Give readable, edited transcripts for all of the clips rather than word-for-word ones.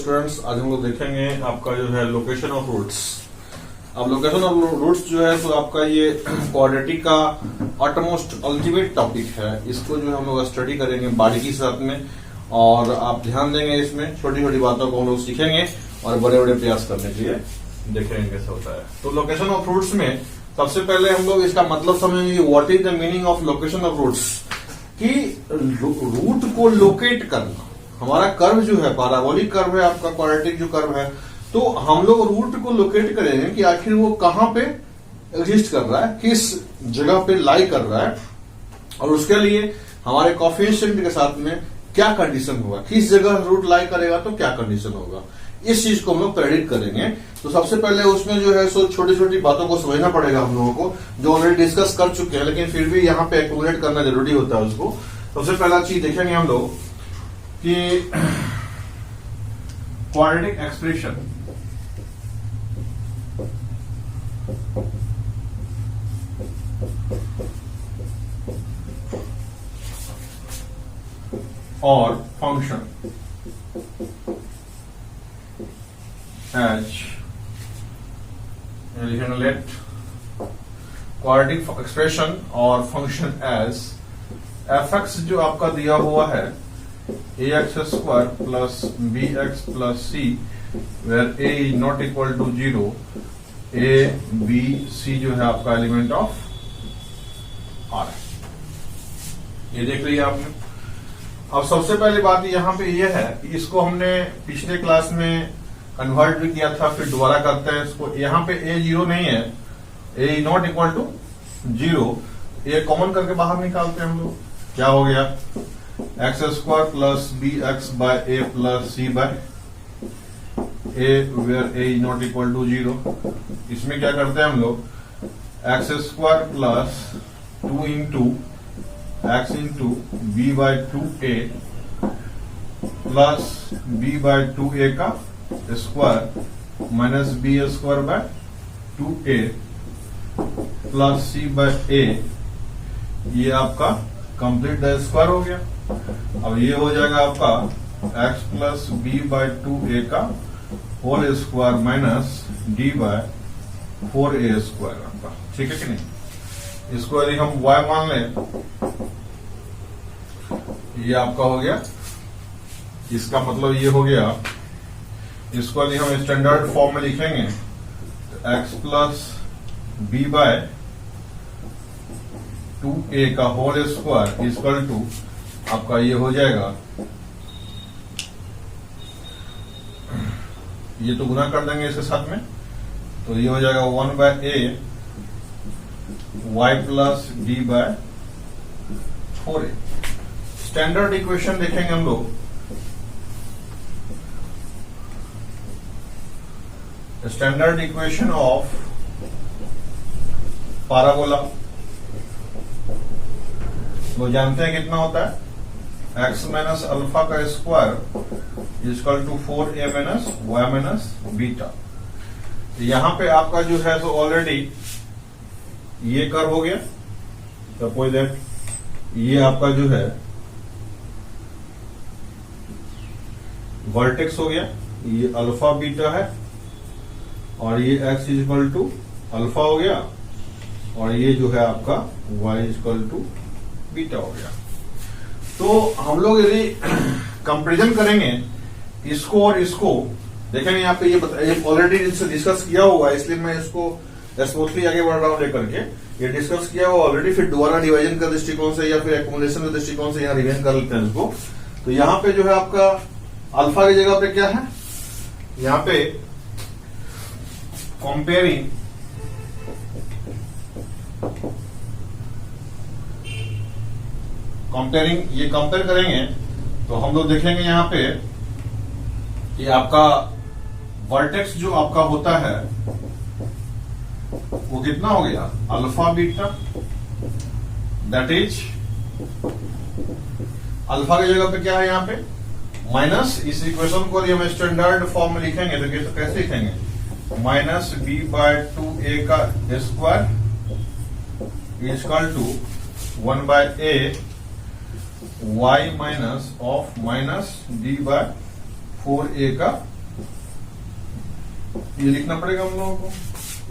Students, आज हम लोग देखेंगे आपका जो है लोकेशन ऑफ रूट्स। अब लोकेशन ऑफ रूट्स जो है तो आपका ये क्वाड्रेटिक का ऑटोमोस्ट अल्टीमेट टॉपिक है। इसको जो है हम लोग स्टडी करेंगे बारीकी के साथ में, और आप ध्यान देंगे इसमें छोटी छोटी बातों को हम लोग सीखेंगे और बड़े बड़े प्रयास करने के लिए देखेंगे कैसे होता है। तो लोकेशन ऑफ रूट्स में सबसे पहले हम लोग इसका मतलब समझेंगे what is the meaning of location of roots, कि रूट को लोकेट करना। हमारा कर्व जो है पैराबोलिक कर्व है, आपका क्वाड्रेटिक जो कर्व है, तो हम लोग रूट को लोकेट करेंगे कि आखिर वो कहां पे एग्जिस्ट कर रहा है, किस जगह पे लाई कर रहा है, और उसके लिए हमारे कोएफिशिएंट के साथ में क्या कंडीशन होगा, किस जगह रूट लाई करेगा तो क्या कंडीशन होगा, इस चीज को हम लोग प्रेडिक्ट करेंगे। तो सबसे पहले उसमें जो है सो छोटी छोटी बातों को समझना पड़ेगा हम लोगों को, जो ऑलरेडी डिस्कस कर चुके हैं, लेकिन फिर भी यहाँ पे एक्यूमुलेट करना जरूरी होता है उसको। सबसे पहला चीज देखेंगे हम लोग कि क्वाड्रेटिक एक्सप्रेशन और function as let quadratic expression और फंक्शन एज एफ एक्स जो आपका दिया हुआ है ax² plus bx plus c, where a is not equal to 0, a b c जो है आपका एलिमेंट ऑफ R है। ये देख लिया आपने। अब सबसे पहली बात यहाँ पे ये है कि इसको हमने पिछले क्लास में कन्वर्ट भी किया था, फिर दोबारा करते हैं इसको। यहाँ पे a 0 नहीं है, a is not equal to 0, ये कॉमन करके बाहर निकालते हैं हम लोग। क्या हो गया, x² plus bx by a plus c by a, where a is not equal to 0। इसमें क्या करते हैं हम लोग, x² plus 2 into x into b by 2a plus b by 2a का square minus b square by 2a plus c by a, ये आपका complete the square हो गया। अब ये हो जाएगा आपका x plus B by 2a का whole square minus d by 4a square आपका, ठीक है कि नहीं। इसको यदि हम y मान लें, ये आपका हो गया, इसका मतलब ये हो गया। इसको यदि हम स्टैंडर्ड फॉर्म में लिखेंगे तो x plus B by 2a का होल स्क्वायर इक्वल टू आपका ये हो जाएगा, ये तो गुना कर देंगे इसके साथ में, तो ये हो जाएगा 1 by a y plus d by 4a। Standard equation देखेंगे हम लोग, स्टैंडर्ड इक्वेशन ऑफ पैराबोला वो जानते हैं कितना होता है, x माइनस अल्फा का square equal to 4a minus y minus beta. यहां पे आपका जो है तो ऑलरेडी ये कर्व हो गया, सपोज दैट ये आपका जो है वर्टेक्स हो गया, ये अल्फा बीटा है, और ये x इक्वल टू अल्फा हो गया, और ये जो है आपका y इक्वल टू बीटा हो गया। तो हम लोग यदि कंपैरिजन करेंगे इसको और इसको, देखेंगे यहाँ पे ये ऑलरेडी डिस्कस किया हुआ है, इसलिए मैं इसको स्मूथली आगे बढ़ रहा हूं लेकर के। ये डिस्कस किया हुआ ऑलरेडी, फिर दोबारा डिवीजन का दृष्टिकोण से या फिर एक्युमुलेशन के दृष्टिकोण से यहाँ रिवीजन कर लेते हैं इसको। तो यहाँ पे जो है आपका अल्फा की जगह पे क्या है, यहाँ पे कंपेयरिंग ये कंपेयर करेंगे तो हम लोग देखेंगे यहाँ पे कि आपका वर्टेक्स जो आपका होता है वो कितना हो गया, alpha beta, that is alpha की जगह पे क्या है यहाँ पे माइनस। इस इक्वेशन को यदि हम स्टैंडर्ड फॉर्म में लिखेंगे तो कैसे लिखेंगे, माइनस बी बाय 2a का square equal to 1 by a y minus of minus d by 4a का ये लिखना पड़ेगा हम लोगों को।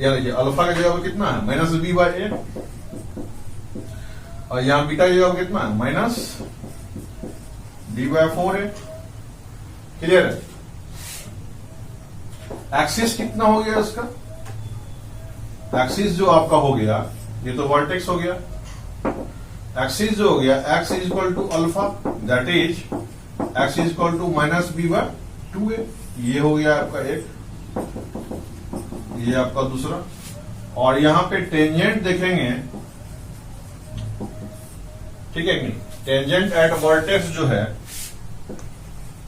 या देखिए अल्फा का जगह कितना है माइनस बी बाय ए, और यहां बीटा की जगह कितना है माइनस डी बाय 4 है। क्लियर है? एक्सिस कितना हो गया इसका? एक्सिस जो आपका हो गया, ये तो वर्टेक्स हो गया। एक्सिस जो हो गया X is equal to alpha, that is X is equal to minus B by 2a। ये हो गया आपका एक, ये आपका दूसरा। और यहां पे टेंजेंट देखेंगे, ठीक है कि नहीं? टेंजेंट एट वर्टेक्स जो है,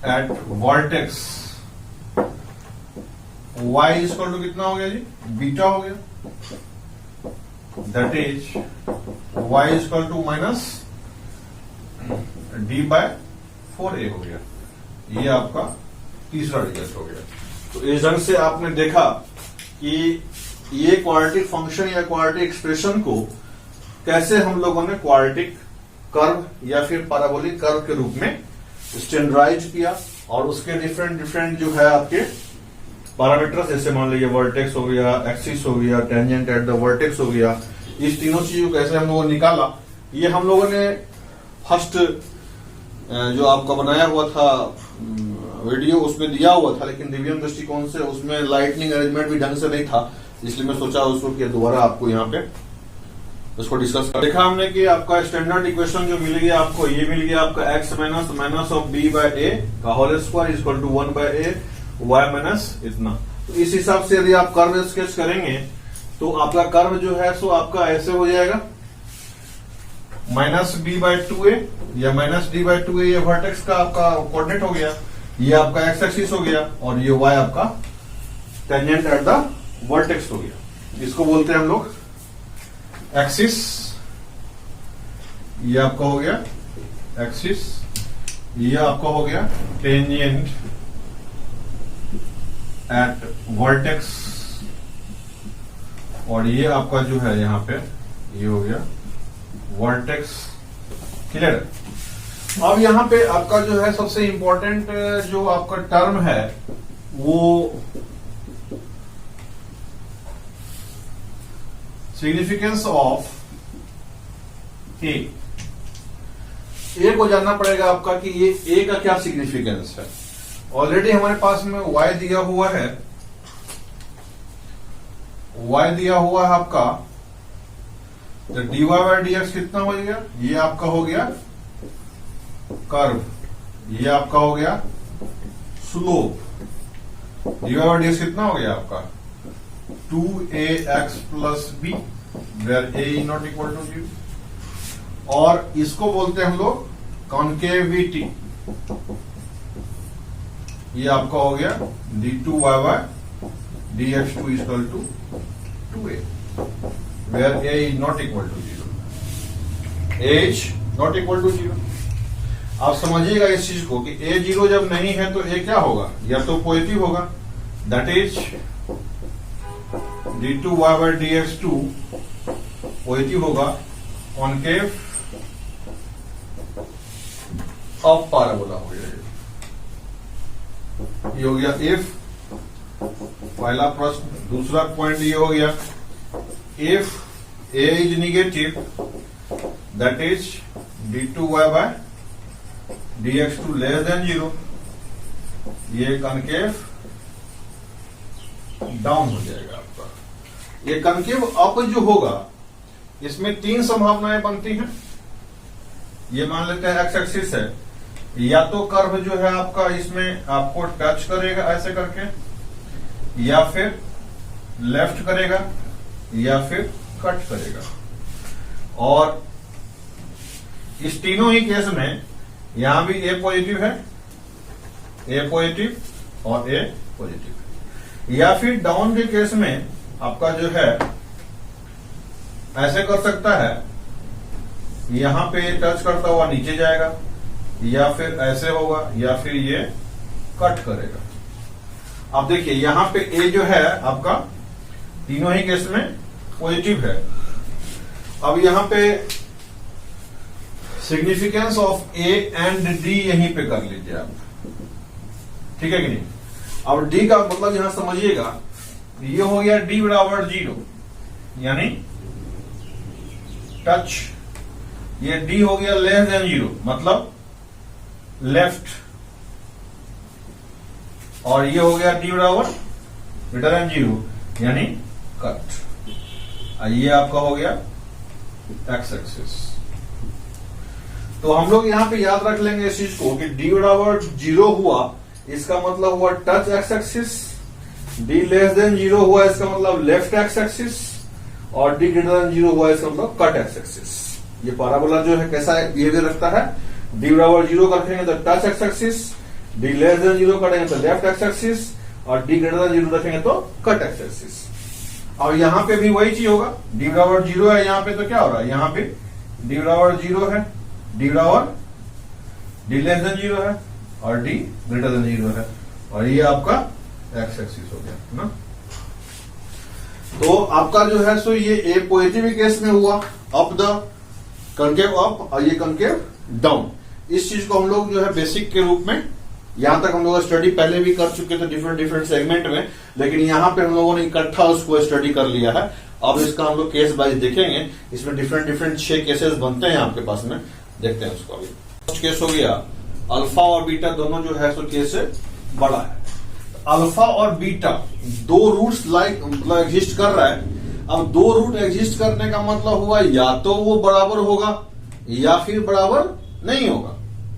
at vertex y is equal to कितना हो गया जी? बीटा हो गया, that is y is equal to minus D by 4a हो गया। ये आपका तीसरा रिजल्ट हो गया। तो इस ढंग से आपने देखा कि ये क्वाड्रेटिक फंक्शन या क्वाड्रेटिक एक्सप्रेशन को कैसे हम लोगों ने क्वाड्रेटिक कर्व या फिर पैराबोलिक कर्व के रूप में स्टैंडर्डाइज किया, और उसके डिफरेंट डिफरेंट जो है आपके पैरामीटर्स, जैसे मान लीजिए वर्टेक्स हो गया, एक्सिस हो गया, टेंजेंट एट द वर्टेक्स हो गया, इस तीनों चीजों को कैसे हम लोगों ने निकाला। ये हम लोगों ने फर्स्ट जो आपका बनाया हुआ था वीडियो उसमें दिया हुआ था, लेकिन दिव्यम दृष्टिकोण से उसमें लाइटनिंग अरेंजमेंट भी ढंग से नहीं था, इसलिए मैं सोचा उसको कि दोबारा आपको यहाँ पे उसको डिस्कस कर। देखा हमने कि आपका स्टैंडर्ड इक्वेशन जो मिल गया आपको, ये मिल गया आपका x minus minus of B by A का whole square is equal to 1 by A y minus इतना। तो इस हिसाब से यदि आप कर्व स्केच करेंगे तो आपका कर्व जो है सो आपका ऐसे हो जाएगा, माइनस बी बाय 2a या माइनस डी बाय 2a, ये वर्टेक्स का आपका कोऑर्डिनेट हो गया, ये आपका एक्स एक्सिस हो गया, और ये y आपका टेंजेंट एट द वर्टेक्स हो गया। इसको बोलते हैं हम लोग एक्सिस, ये आपका हो गया एक्सिस, ये आपका हो गया टेंजेंट एट वर्टेक्स, और ये आपका जो है यहां पे ये हो गया वर्टेक्स। क्लियर? अब यहां पे आपका जो है सबसे इंपॉर्टेंट जो आपका टर्म है वो सिग्निफिकेंस ऑफ ए को जानना पड़ेगा आपका कि ये ए का क्या सिग्निफिकेंस है। ऑलरेडी हमारे पास में y दिया हुआ है, y दिया हुआ है आपका, तो dy बाय dx कितना हो गया? ये आपका हो गया कर्व, ये आपका हो गया स्लोप। dy बाय dx कितना हो गया आपका 2ax plus b, where a is not equal to 0। और इसको बोलते हैं हम लोग कॉन्केविटी, ये आपका हो गया d2y by dx2 is equal to 2a, where a is not equal to 0, a is not equal to 0। आप समझिएगा इस चीज को कि a 0 जब नहीं है तो a क्या होगा? या तो पॉजिटिव होगा, that is d2y by dx2 positive होगा, कॉनकेव ऑफ पैराबोला हो गया। ये हो गया इफ, पहला प्रश्न। दूसरा पॉइंट ये हो गया if a is negative, that is d2y by dx2 less than 0, ये कनकेव डाउन हो जाएगा आपका। ये कनकेव अप जो होगा इसमें तीन संभावनाएं बनती हैं। ये मान लेते हैं एक्स एक्सिस है, या तो कर्व जो है आपका इसमें आपको टच करेगा ऐसे करके, या फिर लेफ्ट करेगा, या फिर कट करेगा। और इस तीनों ही केस में यहां भी ए पॉजिटिव है, ए पॉजिटिव और ए पॉजिटिव। या फिर डाउन के केस में आपका जो है ऐसे कर सकता है, यहां पे टच करता हुआ नीचे जाएगा, या फिर ऐसे होगा, या फिर ये कट करेगा। अब देखिए यहां पे ए जो है आपका तीनों ही केस में पॉजिटिव है। अब यहां पे significance of A and D यहीं पे कर लीजिए आप, ठीक है कि नहीं? अब डी का मतलब यहां समझिएगा, ये हो गया डी बराबर 0, यानी टच। ये डी हो गया लेस देन 0, मतलब लेफ्ट। और ये हो गया डी बराबर ग्रेटर देन 0, यानी कट। ये आपका हो गया एक्स एक्सिस। तो हम लोग यहां पे याद रख लेंगे इस चीज को कि डी बराबर 0 हुआ, इसका मतलब हुआ touch x axis. D less than 0 हुआ, इसका मतलब लेफ्ट एक्स एक्सिस। और डी ग्रेटर देन 0 हुआ, इसका मतलब कट एक्स एक्सिस। ये पैराबोला जो है कैसा बिहेवियर रखता है, डी बराबर 0 रखेंगे तो touch x axis, D less than 0 करेंगे तो लेफ्ट एक्स एक्सिस, और डी ग्रेटर देन 0 रखेंगे तो कट एक्स एक्सिस। और यहां पे भी वही चीज होगा, डी बराबर 0 है यहां पे, तो क्या हो रहा है, यहां पे डी बराबर 0 है, डी बराबर डी लेस देन 0 है, और डी ग्रेटर देन 0 है, और ये आपका एक्स एक्सिस हो गया ना। तो आपका जो है सो ये ए पॉजिटिव केस में हुआ, अप द कनकेव अप और ये कनकेव डाउन। इस चीज को हम लोग जो है बेसिक के रूप में यहां तक हम लोग स्टडी पहले भी कर चुके थे डिफरेंट डिफरेंट सेगमेंट में, लेकिन यहां पे हम लोगों ने इकट्ठा उसको स्टडी कर लिया है। अब इसका हम लोग केस वाइज देखेंगे, इसमें डिफरेंट डिफरेंट 6 केसेस बनते हैं आपके पास में, देखते हैं उसको। अभी फर्स्ट केस हो गया अल्फा और बीटा दोनों जो है सो केस से बड़ा है। अल्फा और बीटा दो रूट्स मतलब एग्जिस्ट कर रहा है। अब दो रूट एग्जिस्ट करने का मतलब हुआ या तो वो बराबर होगा या फिर बराबर नहीं होगा,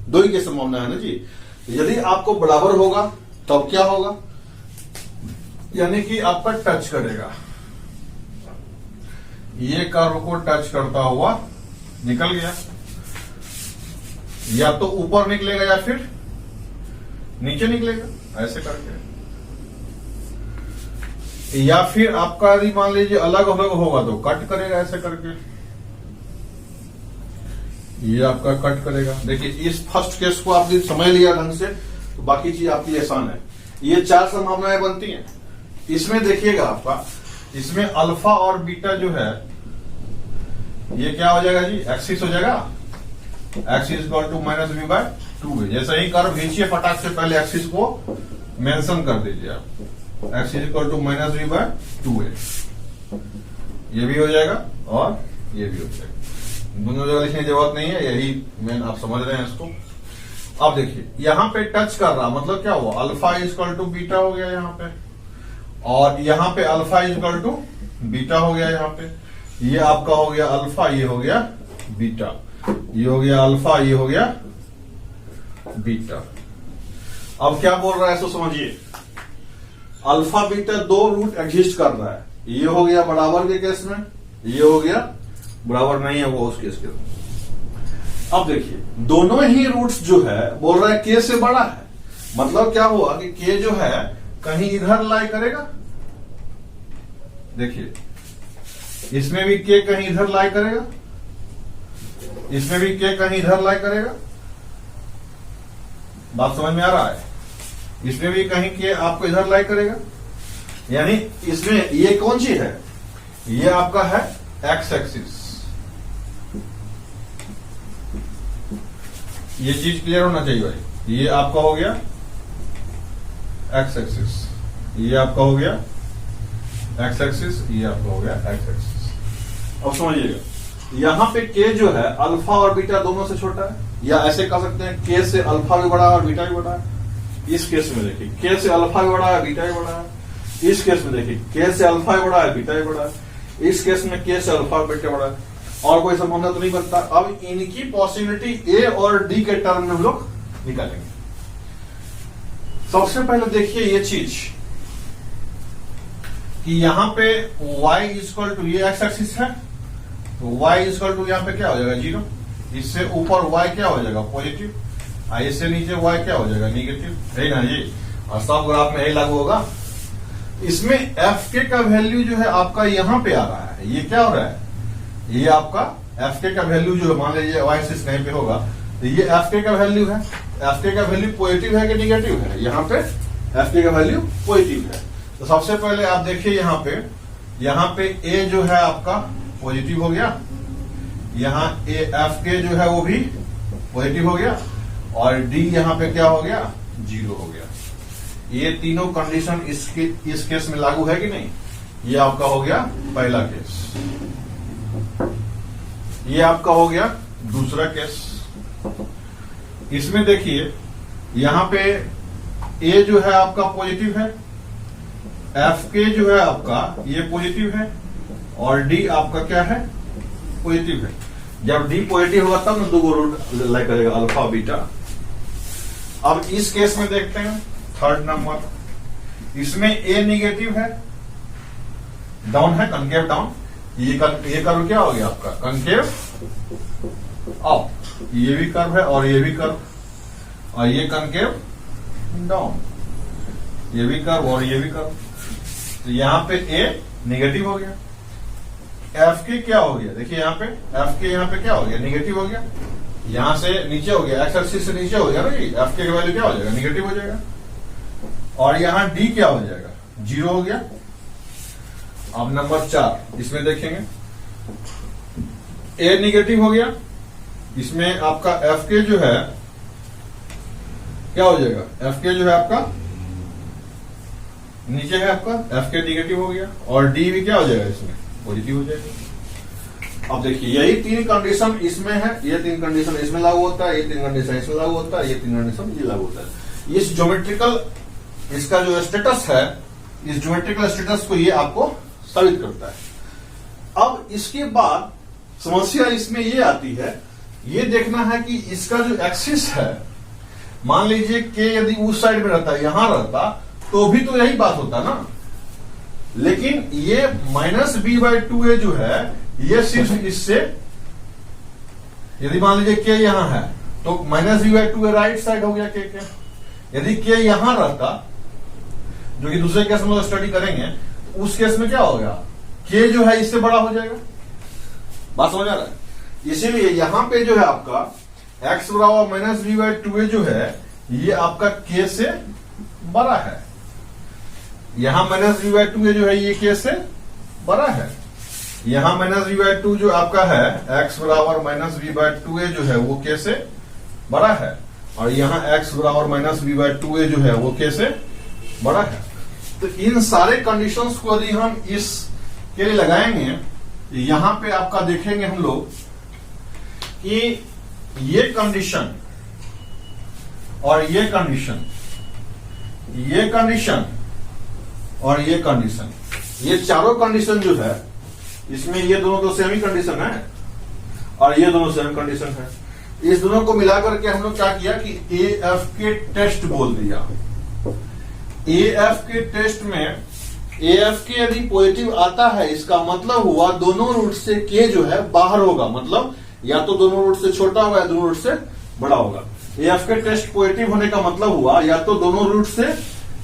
दो ही के संभावना है ना जी। यदि आपको बराबर होगा तब क्या होगा, यानी कि आपका टच करेगा, ये कर्व को टच करता हुआ निकल गया, या तो ऊपर निकलेगा या फिर नीचे निकलेगा, ऐसे करके। या फिर आपका यदि मान लीजिए अलग अलग होगा तो कट करेगा, ऐसे करके ये आपका कट करेगा। देखिए इस फर्स्ट केस को आपने समझ लिया ढंग से तो बाकी चीज आपकी आसान है। ये 4 संभावनाएं बनती हैं। इसमें देखिएगा आपका, इसमें अल्फा और बीटा जो है ये क्या हो जाएगा जी, एक्सिस हो जाएगा, X is equal to minus V by 2a। जैसे ही कर्व खींचिए फटाक से पहले एक्सिस को मेंशन कर दीजिए आप, X is equal to minus V by 2a। ये भी हो जाएगा और ये भी हो जाएगा, दोनों जगह लिखने की जरूरत नहीं है, यही मेन आप समझ रहे हैं इसको। अब देखिए यहां पे टच कर रहा मतलब क्या हुआ, alpha is equal to beta हो गया यहां पे, और यहां पे alpha is equal to beta हो गया यहां पे। ये आपका हो गया अल्फा, ये हो गया बीटा, ये हो गया अल्फा, ये हो गया बीटा। अब क्या बोल रहा है इसको समझिए, अल्फा बीटा दो रूट एग्जिस्ट कर रहा है, ये हो गया बराबर के केस में, ये हो गया बराबर नहीं है वो उस केस के। अब देखिए दोनों ही रूट्स जो है बोल रहा है के से बड़ा है, मतलब क्या हुआ कि के जो है कहीं इधर लाई करेगा, देखिए इसमें भी के कहीं इधर लाई करेगा, इसमें भी के कहीं इधर लाई करेगा, बात समझ में आ रहा है। इसमें भी कहीं के आपको इधर लाई करेगा, यानी इसमें ये कौन सी है, ये आपका है एक्स एक्सिस। ये चीज क्लियर होना चाहिए भाई, ये आपका हो गया एक्स एक्सिस, ये आपका हो गया एक्स एक्सिस, ये आपका हो गया एक्स एक्सिस। अब समझिएगा यहां पे के जो है अल्फा और बीटा दोनों से छोटा है, या ऐसे कह सकते हैं के से अल्फा भी बड़ा है और बीटा भी बड़ा है। इस केस में देखिए के से अल्फा भी बड़ा है, बीटा भी बड़ा है। इस केस में देखिए के से अल्फा भी बड़ा है, बीटा भी बड़ा है। इस केस में के से अल्फा और बीटा बड़ा है, और कोई संभावना तो नहीं बनता। अब इनकी पॉसिबिलिटी ए और डी के टर्म में हम लोग निकालेंगे। सबसे पहले देखिए ये चीज कि यहां पे y इक्वल टू ये एक्स एक्सिस है, तो y इक्वल टू यहां पे क्या हो जाएगा 0, इससे ऊपर y क्या हो जाएगा पॉजिटिव, इससे नीचे y क्या हो जाएगा निगेटिव, है ना जी। और सब ग्राफ में यही लागू होगा। इसमें एफ के का वैल्यू जो है आपका यहां पे आ रहा है, ये क्या हो रहा है, ये आपका एफ के का वैल्यू जो मान लीजिए y एक्सिस कहीं पे होगा, तो ये एफ के का वैल्यू है। एफ के का वैल्यू पॉजिटिव है कि निगेटिव है, यहाँ पे एफ के का वैल्यू पॉजिटिव है। तो सबसे पहले आप देखिए यहाँ पे ए जो है आपका पॉजिटिव हो गया, यहाँ ए एफ के जो है वो भी पॉजिटिव हो गया, और डी यहाँ पे क्या हो गया 0 हो गया। ये तीनों कंडीशन इस केस में लागू है कि नहीं? ये आपका हो गया पहला केस, ये आपका हो गया दूसरा केस। इसमें देखिए यहां पे ए जो है आपका पॉजिटिव है, एफ के जो है आपका ये पॉजिटिव है, और डी आपका क्या है? पॉजिटिव है। जब डी पॉजिटिव होगा तब ना दो रूट लाइक करेगा, अल्फा बीटा। अब इस केस में देखते हैं थर्ड नंबर, इसमें ए निगेटिव है, डाउन है, कनकेव डाउन। ये कर्व क्या हो गया आपका? Concave up. ये भी कर्व है और ये भी कर्व, और ये कनकेव डाउन, ये भी कर्व और ये भी कर्व। तो यहां पे ए निगेटिव हो गया, एफ के क्या हो गया? देखिए यहां पे एफ के यहाँ पे क्या हो गया? निगेटिव हो गया। यहां से नीचे हो गया, एक्स एक्सिस से नीचे हो गया ना, ये एफ के वैल्यू क्या हो जाएगा? निगेटिव हो जाएगा। और यहां डी क्या हो जाएगा? 0 हो गया। अब नंबर 4 इसमें देखेंगे, ए निगेटिव हो गया, इसमें आपका एफ के जो है क्या हो जाएगा? एफ के जो है आपका नीचे है, आपका एफ के निगेटिव हो गया, और डी भी क्या हो जाएगा? इसमें पॉजिटिव हो जाएगा। अब देखिए यही 3 कंडीशन इसमें है, ये 3 कंडीशन इसमें लागू होता है, ये 3 कंडीशन इसमें लागू होता है, ये 3 कंडीशन ये लागू होता है। इस ज्योमेट्रिकल इसका जो स्टेटस है, इस ज्योमेट्रिकल स्टेटस को ये आपको साबित करता है। अब इसके बाद समस्या इसमें ये आती है, ये देखना है कि इसका जो एक्सिस है, मान लीजिए के यदि उस साइड में रहता, यहां रहता, तो भी तो यही बात होता ना। लेकिन ये -b/2a जो है, ये सिर्फ इससे, यदि मान लीजिए के यहां है तो -b/2a राइट साइड हो गया के। यदि के यहां रहता, जो कि दूसरे केस में स्टडी करेंगे, उस केस में क्या होगा? के जो है इससे बड़ा हो जाएगा। बात समझ आ रहा है? इसीलिए यहां पे जो है आपका x बराबर -b/2a जो है, ये आपका के से बड़ा है। यहां -b/2a जो है, ये के से बड़ा है। यहां -b/2 जो आपका है, x बराबर -b/2a जो है, वो के से बड़ा है, और यहां x बराबर -b/2a जो है, वो के से बड़ा है। तो इन सारे कंडीशंस को यदि हम इस के लिए लगाएंगे, यहां पे आपका देखेंगे हम लोग कि ये कंडीशन और ये कंडीशन, ये कंडीशन और ये कंडीशन, ये चारों कंडीशन जो है, इसमें ये दोनों तो सेम ही कंडीशन है और ये दोनों सेम कंडीशन है। इस दोनों को मिलाकर के हम लोग क्या किया कि ए एफ के टेस्ट बोल दिया। ए एफ के टेस्ट में ए एफ के यदि पॉजिटिव आता है, इसका मतलब हुआ दोनों रूट से के जो है बाहर होगा, मतलब या तो दोनों रूट से छोटा होगा या दोनों रूट से बड़ा होगा। ए एफ के टेस्ट पॉजिटिव होने का मतलब हुआ या तो दोनों रूट से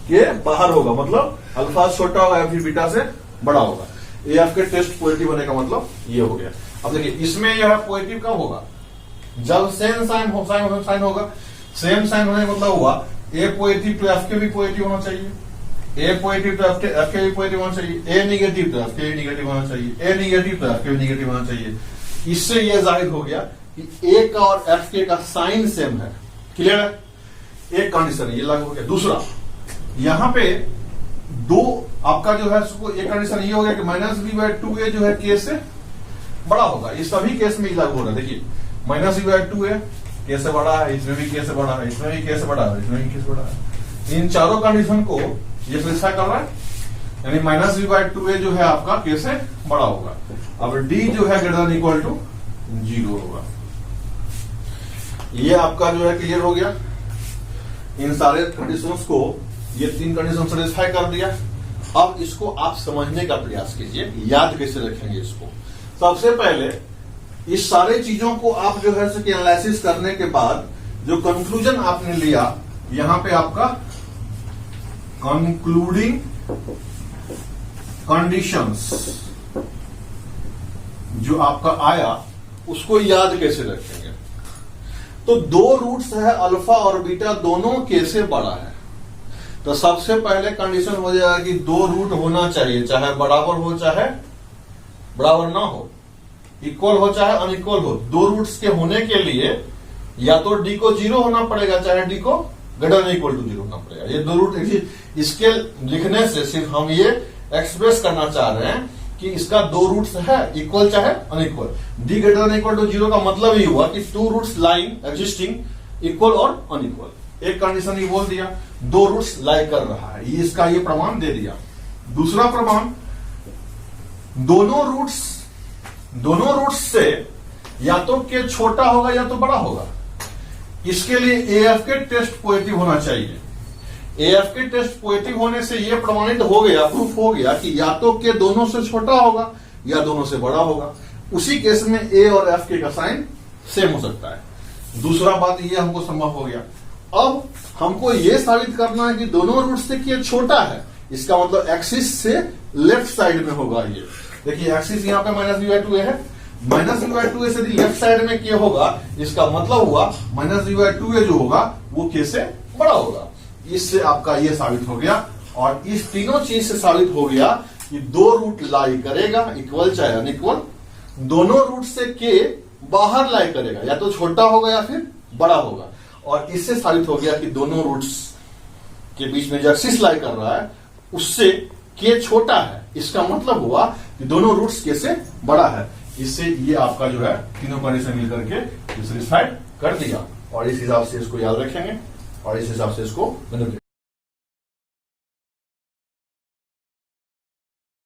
के बाहर होगा, मतलब अल्फा छोटा होगा या फिर बीटा से बड़ा होगा। ए एफ के टेस्ट पॉजिटिव होने का मतलब ये हो गया। अब देखिए इसमें यह पॉजिटिव कब होगा? जब सेम साइन होगा। सेम साइन होने का मतलब हुआ ए पॉजिटिव तो एफ के भी पॉजिटिव होना चाहिए, ए पॉजिटिव तो एफ के भी पॉजिटिव होना चाहिए, ए निगेटिव तो एफ के भी निगेटिव होना चाहिए, ए निगेटिव तो एफ के भी निगेटिव होना चाहिए। इससे यह जाहिर हो गया कि ए का और एफ के का साइन सेम है। क्लियर है? एक कंडीशन ये लागू हो गया। दूसरा, यहां पे दो आपका जो है, एक कंडीशन ये हो गया कि -b/2a जो है के से बड़ा होगा। ये सभी केस में लागू हो रहा है। देखिए -b/2a के से बड़ा है, इसमें भी के से बड़ा है, इसमें भी के से बड़ा है, इसमें भी के से बड़ा है। इन चारों कंडीशन को ये स्पेसिफाई कर रहा है, यानी -b/2a जो है आपका के से बड़ा होगा। अब d जो है ग्रेटर देन इक्वल टू 0 होगा। ये आपका जो है क्लियर हो गया। इन सारे कंडीशंस को, ये 3 कंडीशन सेटिस्फाई कर दिया। अब इसको आप समझने का प्रयास कीजिए, याद कैसे रखेंगे इसको। सबसे पहले इस सारे चीजों को आप जो है एनालिसिस करने के बाद जो कंक्लूजन आपने लिया, यहां पे आपका कंक्लूडिंग कंडीशंस जो आपका आया, उसको याद कैसे रखेंगे। तो 2 रूट्स है, अल्फा और बीटा दोनों के से बड़ा है। तो सबसे पहले कंडीशन हो जाएगा कि 2 रूट होना चाहिए, चाहे बराबर हो चाहे बराबर ना हो, इक्वल हो चाहे अनइक्वल हो। 2 रूट्स के होने के लिए या तो डी को 0 होना पड़ेगा, चाहे डी को ग्रेटर देन इक्वल टू 0 होना पड़ेगा। ये दो रूट इसके लिखने से सिर्फ हम ये एक्सप्रेस करना चाह रहे हैं कि इसका दो रूट्स है, इक्वल चाहे unequal. D greater than equal to 0 का मतलब ही हुआ कि two roots lying existing equal और अनइक्वल। एक कंडीशन ये बोल दिया, दो रूट्स लाई कर रहा है, ये इसका ये प्रमाण दे दिया। दूसरा प्रमाण, दोनों रूट्स से या तो के छोटा होगा या तो बड़ा होगा। इसके लिए एएफ के टेस्ट पॉजिटिव होना चाहिए। एएफ के टेस्ट पॉजिटिव होने से यह प्रमाणित हो गया, प्रूफ हो गया कि या तो के दोनों से छोटा होगा या दोनों से बड़ा होगा। उसी केस में ए और एफ के का साइन सेम हो सकता है। दूसरा बात ये हमको संभव हो गया। अब हमको यह साबित करना है कि दोनों रूट से के छोटा है। इसका मतलब एक्सिस से लेफ्ट साइड में होगा। ये देखिए एक्सिस यहाँ पे -v/2a है, -v/2a से लेफ्ट साइड में के होगा, इसका मतलब हुआ -v/2a जो होगा वो के से बड़ा होगा। इससे आपका ये साबित हो गया। और इस तीनों चीज से साबित हो गया कि दो रूट लाई करेगा, इक्वल चाहे अनइक्वल। दोनों रूट से के बाहर लाई करेगा, या तो छोटा होगा या फिर बड़ा होगा। और इससे साबित हो गया कि दोनों रूट्स के बीच में जो एक्सिस लाई कर रहा है उससे के छोटा है। इसका मतलब हुआ कि दोनों रूट्स के से बड़ा है। इससे ये आपका जो है तीनों कंडीशन मिलकर के सेटिस्फाइड कर दिया। और इस हिसाब से इसको याद रखेंगे और इस हिसाब से इसको मैनिपुलेट